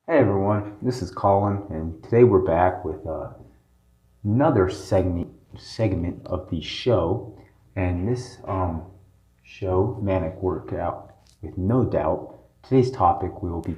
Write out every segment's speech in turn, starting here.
Hey everyone, this is Colin, and today we're back with another segment of the show. And this show, Manic Workout with No Doubt. Today's topic we will be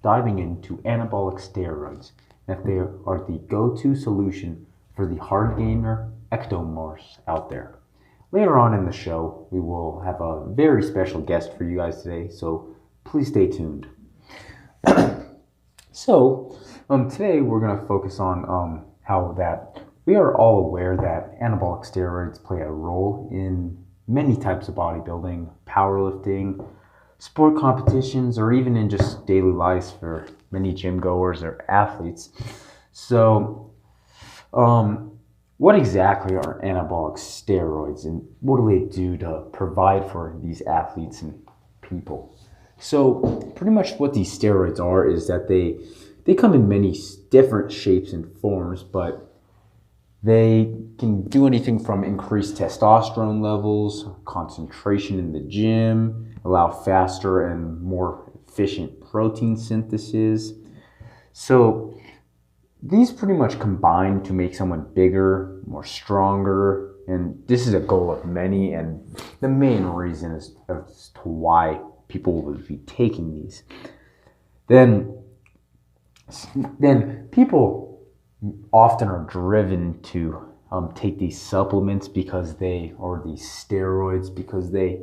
diving into anabolic steroids, and if they are the go-to solution for the hard gainer ectomorphs out there. Later on in the show, we will have a very special guest for you guys today, so please stay tuned. Today we're going to focus on how that we are all aware that anabolic steroids play a role in many types of bodybuilding, powerlifting, sport competitions, or even in just daily lives for many gym goers or athletes. So, what exactly are anabolic steroids, and what do they do to provide for these athletes and people? So pretty much what these steroids are is that they come in many different shapes and forms, but they can do anything from increase testosterone levels, concentration in the gym, allow faster and more efficient protein synthesis. So these pretty much combine to make someone bigger, more stronger, and this is a goal of many, and the main reason is as to why people will be taking these. Then, then people often are driven to take these supplements or these steroids because they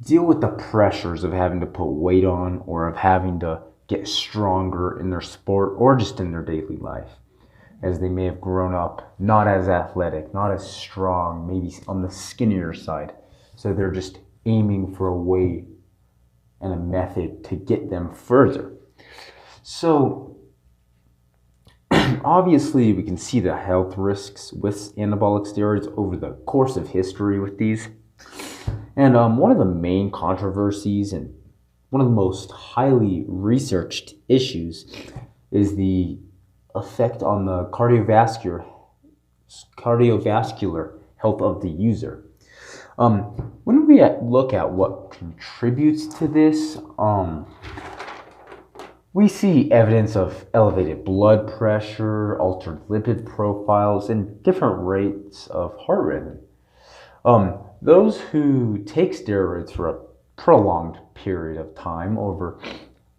deal with the pressures of having to put weight on or of having to get stronger in their sport or just in their daily life, as they may have grown up not as athletic, not as strong, maybe on the skinnier side. So they're just aiming for a way and a method to get them further. So obviously we can see the health risks with anabolic steroids over the course of history with these. And one of the main controversies and one of the most highly researched issues is the effect on the cardiovascular health of the user. When we look at what contributes to this, we see evidence of elevated blood pressure, altered lipid profiles, and different rates of heart rhythm. Those who take steroids for a prolonged period of time, over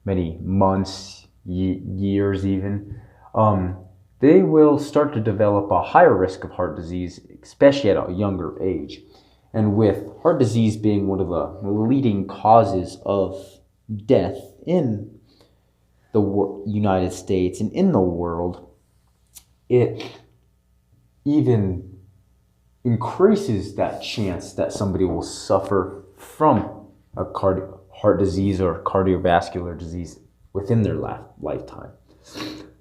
many months, years even, they will start to develop a higher risk of heart disease, especially at a younger age. And with heart disease being one of the leading causes of death in the United States and in the world, it even increases that chance that somebody will suffer from a heart disease or cardiovascular disease within their lifetime.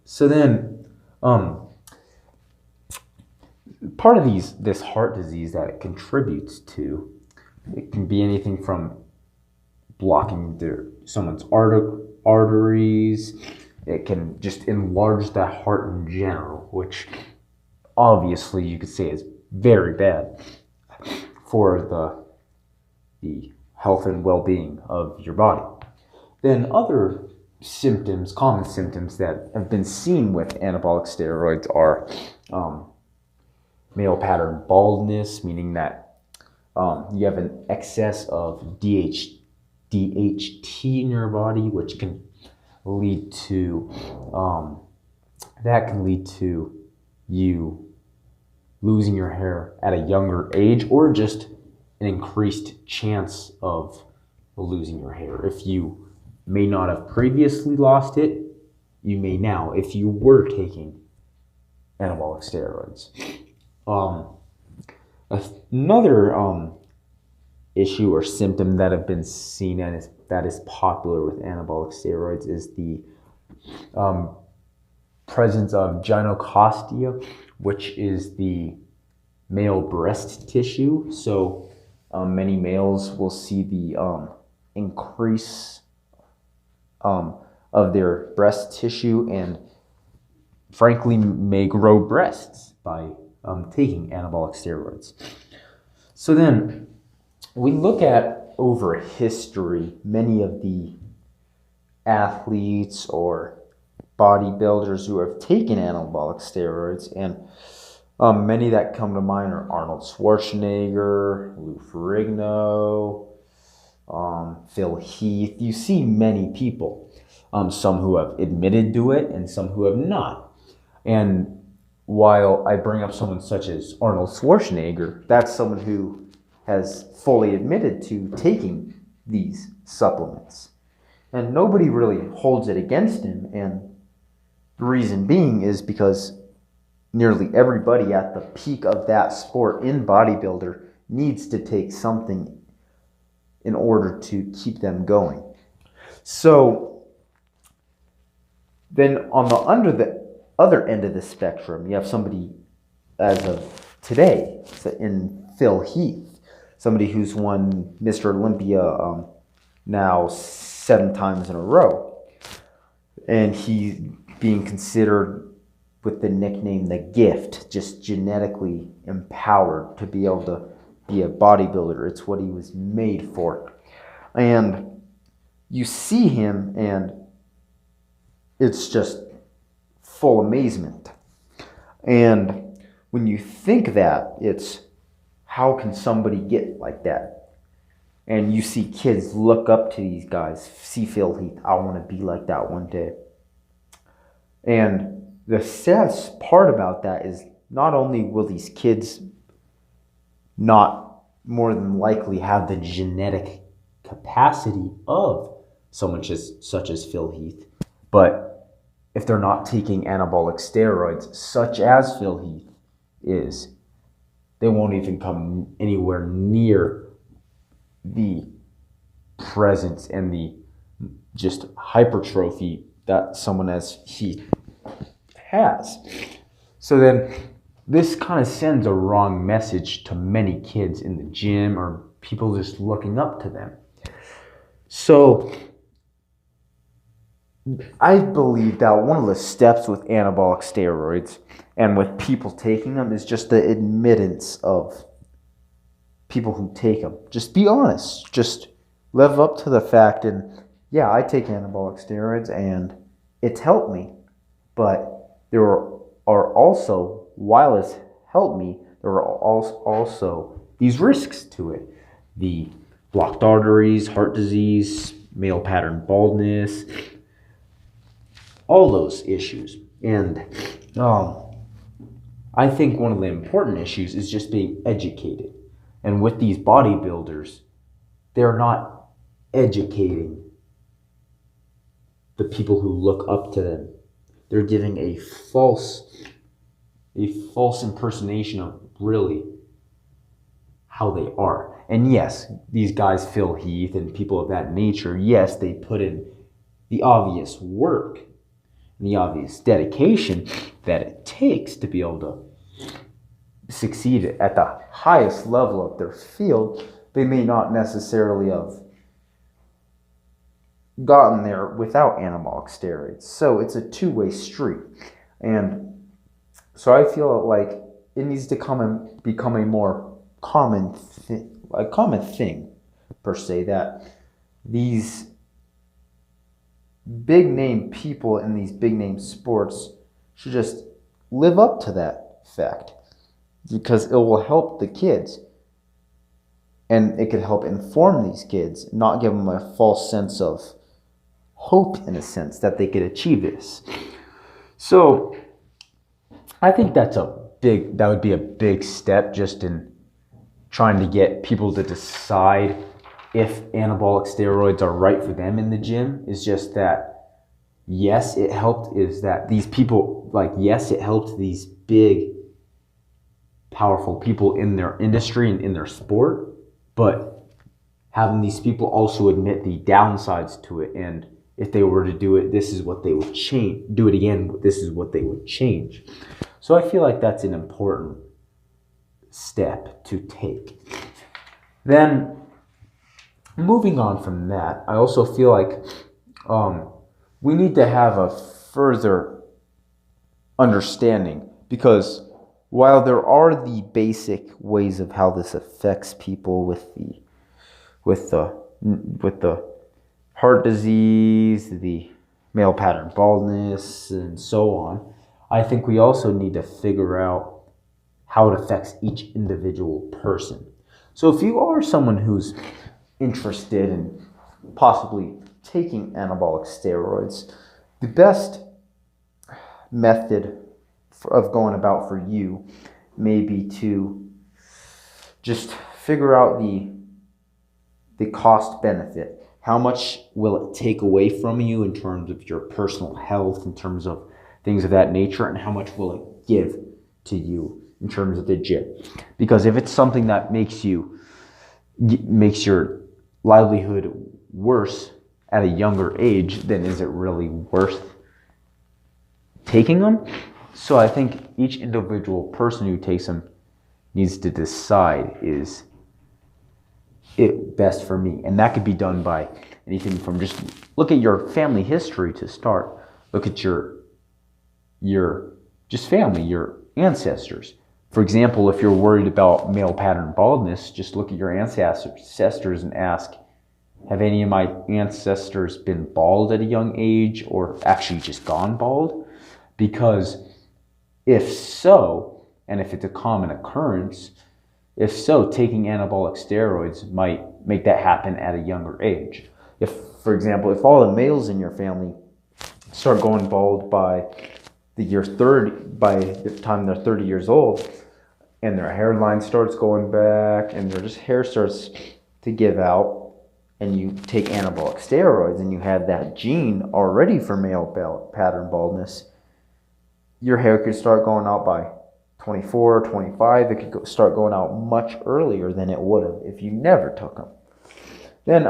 So then, part of this heart disease that it contributes to, it can be anything from blocking someone's arteries. It can just enlarge the heart in general, which obviously you could say is very bad for the health and well-being of your body. Then other symptoms, common symptoms that have been seen with anabolic steroids are male pattern baldness, meaning that you have an excess of DHT in your body, which can lead to you losing your hair at a younger age, or just an increased chance of losing your hair. If you may not have previously lost it, you may now if you were taking anabolic steroids. Another issue or symptom that have been seen and that is popular with anabolic steroids is the presence of gynecostia, which is the male breast tissue. So many males will see the increase of their breast tissue, and frankly may grow breasts by taking anabolic steroids. So then we look at over history many of the athletes or bodybuilders who have taken anabolic steroids, and many that come to mind are Arnold Schwarzenegger, Lou Ferrigno, Phil Heath. You see many people, some who have admitted to it and some who have not. And while I bring up someone such as Arnold Schwarzenegger, that's someone who has fully admitted to taking these supplements. And nobody really holds it against him. And the reason being is because nearly everybody at the peak of that sport in bodybuilder needs to take something in order to keep them going. So then on the other end of the spectrum, you have somebody as of today in Phil Heath, somebody who's won Mr. Olympia now 7 times in a row. And he's being considered with the nickname The Gift, just genetically empowered to be able to be a bodybuilder. It's what he was made for. And you see him and it's just full amazement. And when you think that, it's how can somebody get like that? And you see kids look up to these guys, see Phil Heath, I want to be like that one day. And the saddest part about that is not only will these kids not more than likely have the genetic capacity of someone such as Phil Heath, but if they're not taking anabolic steroids such as Phil Heath is, they won't even come anywhere near the presence and the just hypertrophy that someone as Heath has. So then this kind of sends a wrong message to many kids in the gym or people just looking up to them. So I believe that one of the steps with anabolic steroids and with people taking them is just the admittance of people who take them. Just be honest. Just live up to the fact and, yeah, I take anabolic steroids and it's helped me. But there are also, while it's helped me, there are also these risks to it. The blocked arteries, heart disease, male pattern baldness, all those issues. And I think one of the important issues is just being educated. And with these bodybuilders, they're not educating the people who look up to them. They're giving a false impersonation of really how they are. And yes, these guys, Phil Heath and people of that nature, yes, they put in the obvious work and the obvious dedication that it takes to be able to succeed at the highest level of their field. They may not necessarily have gotten there without anabolic steroids. So it's a two-way street. And so I feel like it needs to become a more common thing per se, that these big name people in these big name sports should just live up to that fact, because it will help the kids and it could help inform these kids, not give them a false sense of hope in a sense that they could achieve this. So I think that would be a big step just in trying to get people to decide if anabolic steroids are right for them in the gym. Is just that, yes, it helped, is that these people, yes, it helped these big, powerful people in their industry and in their sport, but having these people also admit the downsides to it, and if they were to do it, this is what they would change. Do it again, this is what they would change. So I feel like that's an important step to take. Then, moving on from that, I also feel like we need to have a further understanding, because while there are the basic ways of how this affects people with the heart disease, the male pattern baldness, and so on, I think we also need to figure out how it affects each individual person. So if you are someone who's interested in possibly taking anabolic steroids, the best method of going about for you may be to just figure out the cost benefit. How much will it take away from you in terms of your personal health, in terms of things of that nature, and how much will it give to you in terms of the gym? Because if it's something that makes your livelihood worse at a younger age, then is it really worth taking them? So I think each individual person who takes them needs to decide, is it best for me? And that could be done by anything from just look at your family history to start. Look at your just family, your ancestors. For example, if you're worried about male pattern baldness, just look at your ancestors and ask, have any of my ancestors been bald at a young age or actually just gone bald? Because if so, and if it's a common occurrence, if so, taking anabolic steroids might make that happen at a younger age. If, for example, if all the males in your family start going bald by the time they're 30 years old, and their hairline starts going back, and their just hair starts to give out, and you take anabolic steroids, and you had that gene already for male pattern baldness, your hair could start going out by 24, 25. It could start going out much earlier than it would have if you never took them. Then,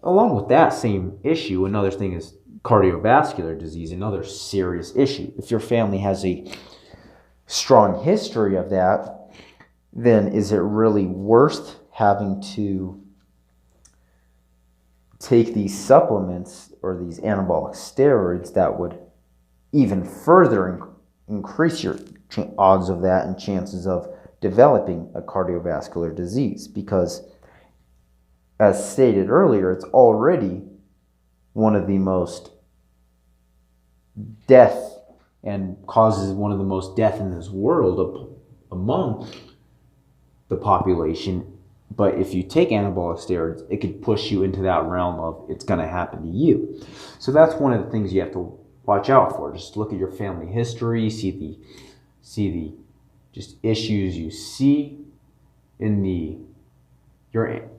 along with that same issue, another thing is cardiovascular disease, another serious issue. If your family has a strong history of that, then is it really worth having to take these supplements or these anabolic steroids that would even further increase your odds of that and chances of developing a cardiovascular disease? Because, as stated earlier, it's already one of the most death and causes one of the most death in this world among the population. But if you take anabolic steroids, it could push you into that realm of it's going to happen to you. So that's one of the things you have to watch out for. Just look at your family history, see the just issues you see in your